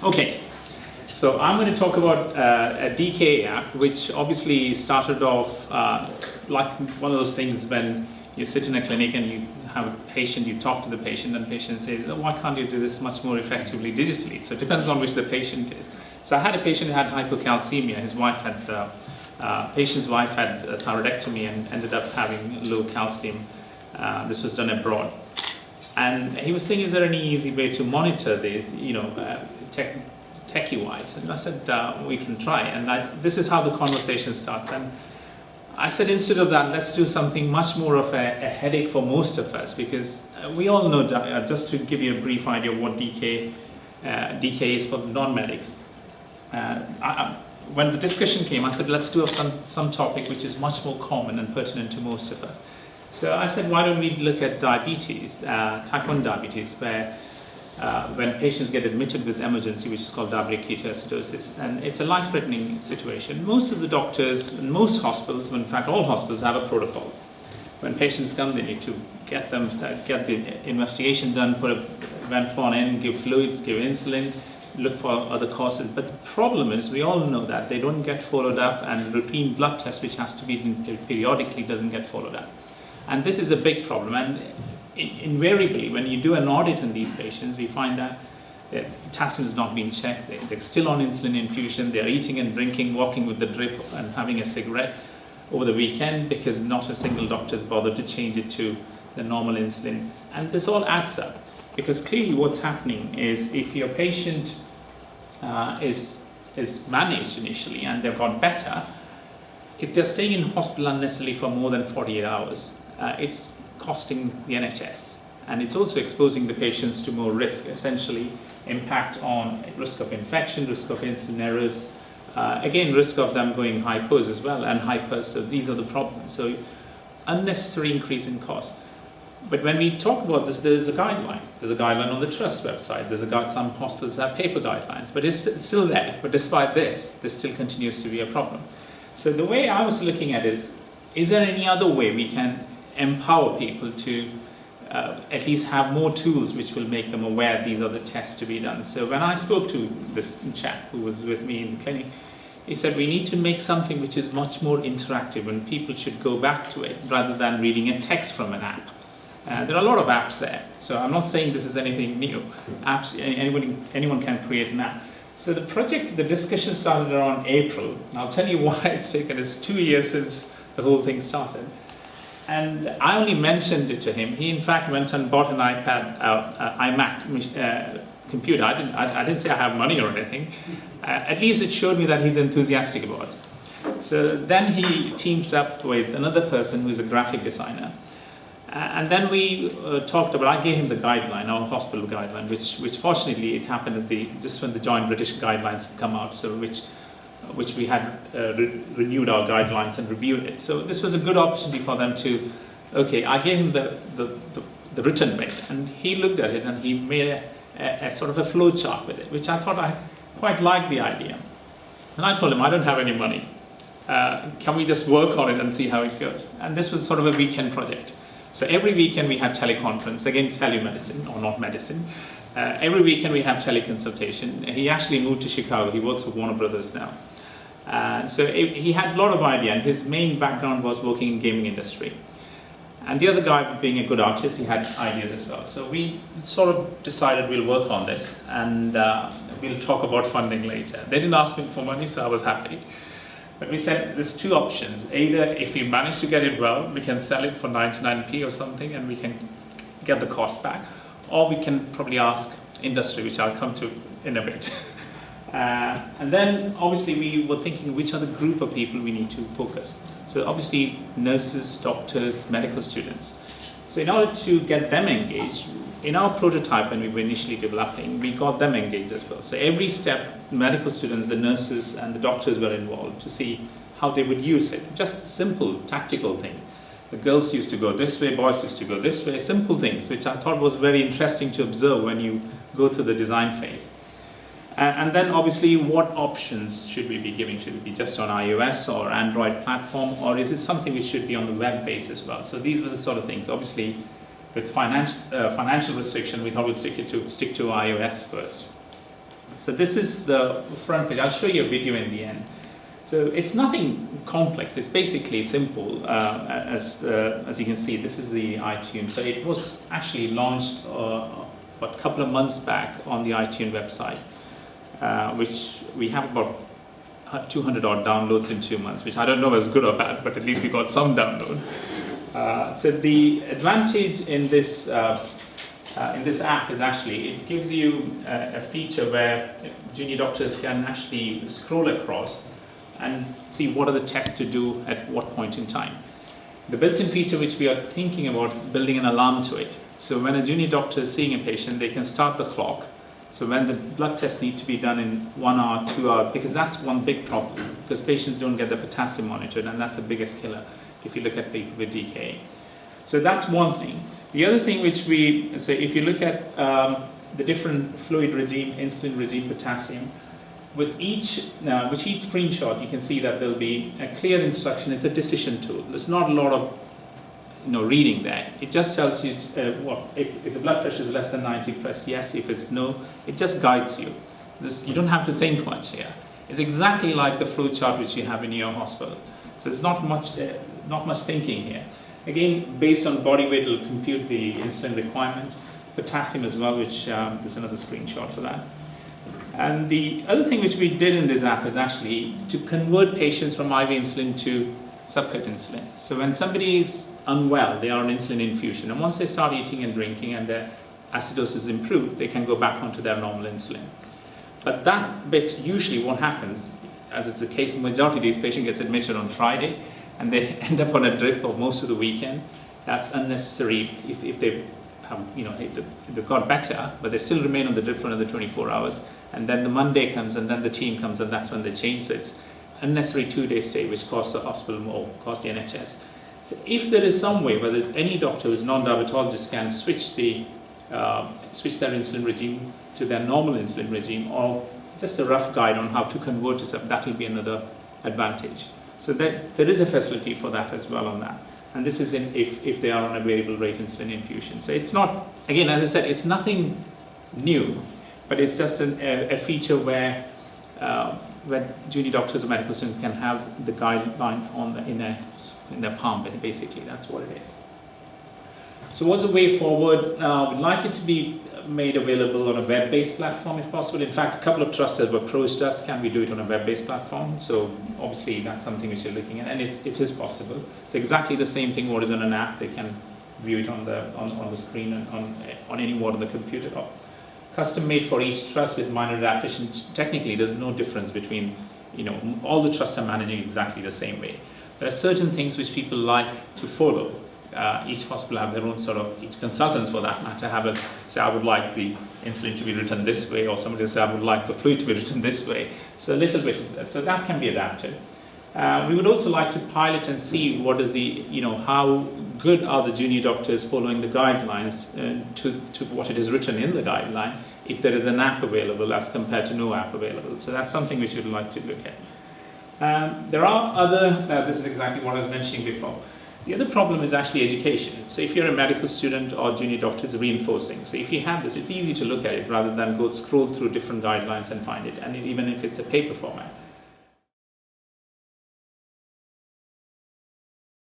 Okay, so I'm going to talk about a DK app, which obviously started off like one of those things when you sit in a clinic and you have a patient, you talk to the patient, and the patient says, oh, why can't you do this much more effectively digitally? So it depends on which the patient is. So I had a patient who had hypocalcemia. His wife had, patient's wife had a thyroidectomy and ended up having low calcium. This was done abroad. And he was saying, is there any easy way to monitor this, techie-wise? And I said, we can try. And this is how the conversation starts. And I said, instead of that, let's do something much more of a headache for most of us, because we all know, just to give you a brief idea of what DK is for non-medics. When the discussion came, I said, let's do some topic which is much more common and pertinent to most of us. So I said, why don't we look at diabetes, type 1 diabetes, where when patients get admitted with emergency, which is called diabetic ketoacidosis, and it's a life-threatening situation. Most of the doctors, and most hospitals, in fact all hospitals, have a protocol. When patients come, they need to get the investigation done, put a venflon in, give fluids, give insulin, look for other causes. But the problem is, we all know that they don't get followed up, and routine blood test, which has to be done periodically, doesn't get followed up. And this is a big problem. And invariably, when you do an audit on these patients, we find that their potassium has not been checked. They're still on insulin infusion. They're eating and drinking, walking with the drip, and having a cigarette over the weekend because not a single doctor has bothered to change it to the normal insulin. And this all adds up, because clearly what's happening is, if your patient is managed initially and they've got better, if they're staying in hospital unnecessarily for more than 48 hours, it's costing the NHS, and it's also exposing the patients to more risk, essentially impact on risk of infection, risk of insulin errors, again risk of them going hypos as well, and hypers. So these are the problems. So unnecessary increase in cost. But when we talk about this, there's a guideline. There's a guideline on the trust website. Some hospitals have paper guidelines, but it's still there. But despite this still continues to be a problem. So the way I was looking at is there any other way we can empower people to at least have more tools which will make them aware these are the tests to be done? So when I spoke to this chap who was with me in the clinic, he said, we need to make something which is much more interactive, and people should go back to it rather than reading a text from an app. There are a lot of apps there, so I'm not saying this is anything new. Apps, anyone can create an app. So the discussion started around April. And I'll tell you why it's taken us 2 years since the whole thing started. And I only mentioned it to him. He in fact went and bought an iMac computer. I didn't say I have money or anything. At least it showed me that he's enthusiastic about it. So then he teams up with another person who's a graphic designer. And then we talked about, I gave him the guideline, our hospital guideline, which fortunately it happened just when the joint British guidelines have come out, so which we had renewed our guidelines and reviewed it. So this was a good opportunity for them to, okay, I gave him the written bit, and he looked at it and he made a sort of a flow chart with it, which I thought I quite liked the idea. And I told him, I don't have any money. Can we just work on it and see how it goes? And this was sort of a weekend project. So every weekend we had teleconference, again telemedicine, or not medicine. Every weekend we have teleconsultation. He actually moved to Chicago. He works for Warner Brothers now. So he had a lot of idea, and his main background was working in gaming industry. And the other guy, being a good artist, he had ideas as well. So we sort of decided we'll work on this, and we'll talk about funding later. They didn't ask me for money, so I was happy. But we said there's two options. Either if we manage to get it well, we can sell it for 99p or something, and we can get the cost back. Or we can probably ask industry, which I'll come to in a bit. And then obviously we were thinking which other group of people we need to focus. So obviously nurses, doctors, medical students. So in order to get them engaged, in our prototype when we were initially developing, we got them engaged as well. So every step, medical students, the nurses and the doctors were involved to see how they would use it. Just a simple, tactical thing. The girls used to go this way, boys used to go this way, simple things, which I thought was very interesting to observe when you go through the design phase. And then obviously, what options should we be giving? Should it be just on iOS or Android platform, or is it something which should be on the web base as well? So these were the sort of things. Obviously, with financial restriction, we thought we'd stick to iOS first. So this is the front page. I'll show you a video in the end. So it's nothing complex. It's basically simple. As you can see, this is the iTunes. So it was actually launched a couple of months back on the iTunes website, which we have about 200 odd downloads in 2 months, which I don't know is good or bad, but at least we got some download. So the advantage in this app is actually it gives you a feature where junior doctors can actually scroll across and see what are the tests to do at what point in time. The built-in feature which we are thinking about building an alarm to it. So when a junior doctor is seeing a patient, they can start the clock. So when the blood tests need to be done in 1 hour, 2 hours, because that's one big problem, because patients don't get the potassium monitored, and that's the biggest killer if you look at people with DKA. So that's one thing. The other thing if you look at the different fluid regime, insulin regime, potassium, with each screenshot, you can see that there'll be a clear instruction. It's a decision tool. There's not a lot of reading there. It just tells you if the blood pressure is less than 90, press yes. If it's no, it just guides you. You don't have to think much here. It's exactly like the flow chart which you have in your hospital. So it's not much thinking here. Again, based on body weight, it'll compute the insulin requirement, potassium as well, which there's another screenshot for that. And the other thing which we did in this app is actually to convert patients from IV insulin to subcut insulin. So when somebody is unwell, they are on insulin infusion, and once they start eating and drinking and their acidosis improves, they can go back onto their normal insulin. But that bit, usually what happens, as is the case, majority of these patients gets admitted on Friday, and they end up on a drip for most of the weekend. That's unnecessary if they've got better, but they still remain on the drip for another 24 hours. And then the Monday comes, and then the team comes, and that's when they change. So it's unnecessary 2-day stay, which costs the hospital more, costs the NHS. So if there is some way whether any doctor who's non-diabetologist can switch their insulin regime to their normal insulin regime, or just a rough guide on how to convert to sub, that will be another advantage. So there is a facility for that as well on that. And this is if they are on a variable rate insulin infusion. So it's not, again, as I said, it's nothing new, but it's just a feature where junior doctors or medical students can have the guideline in their palm, basically. That's what it is. So what's the way forward? We'd like it to be made available on a web-based platform if possible. In fact, a couple of trusts have approached us, can we do it on a web-based platform? So obviously that's something which you're looking at, and it is possible. It's exactly the same thing what is on an app. They can view it on the screen and on any ward on the computer. Custom made for each trust with minor adaptation. Technically, there's no difference between, all the trusts are managing exactly the same way. There are certain things which people like to follow. Each hospital have their own each consultants for that matter say, I would like the insulin to be written this way, or somebody will say, I would like the fluid to be written this way. So a little bit of that. So that can be adapted. We would also like to pilot and see what is how good are the junior doctors following the guidelines to what it is written in the guideline, if there is an app available as compared to no app available. So that's something which we'd like to look at. There are other, this is exactly what I was mentioning before. The other problem is actually education. So if you're a medical student or junior doctor, it's reinforcing. So if you have this, it's easy to look at it rather than scroll through different guidelines and find it, and even if it's a paper format.